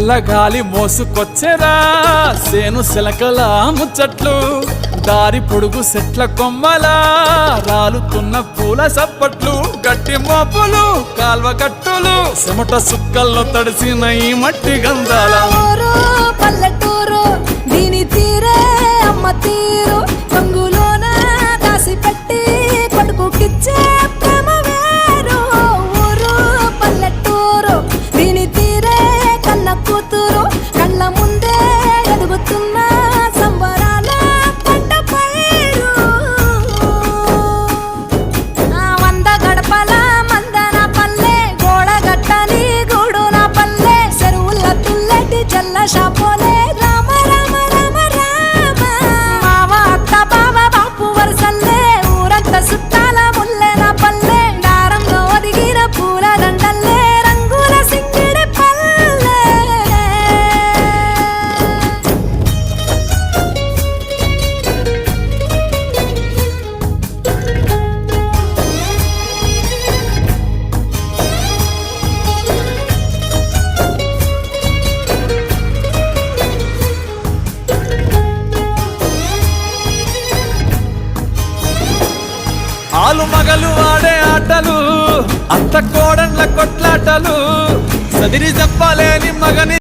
చల్లగాలి మోసుకొచ్చెరా సేను శిలకల ముచ్చట్లు దారి పొడుగు సెట్ల కొమ్మలా రాలుతున్న పూల సప్పట్లు గట్టి మోపులు కాల్వ కట్టులు చెమట సుక్కల్లో తడిసిన ఈ మట్టి గంధాల పల్లెటూరు దీని తీరే అమ్మ తీరు రంగులోన దాసి పెట్టి కొడుకుకిచ్చే ప్రేమ వేరు ఊరు పల్లెటూరు దీని తీరే కన్న కూతురు కళ్ళ ముందే ఎదుగుతున్న సంబరాల పంట పైరు వంద గడపల మందన పల్లె గోడ గట్టని గూడు నా పల్లె చెరువుల తుల్లటి జల్ల షాపోలే రామ రామ రామ రామ మావ అత్త బావ బాపు వరసల్లే ఊరంత సుట్టాల ముల్లె నా పల్లె దారంలో ఒదిగిన పూల దండల్లే రంగుల సింగిడి పల్లె ఆలు మగలు ఆడే ఆటలు అత్త కోడన్ల కొట్లాటలు సదిరి చెప్పలేని మగని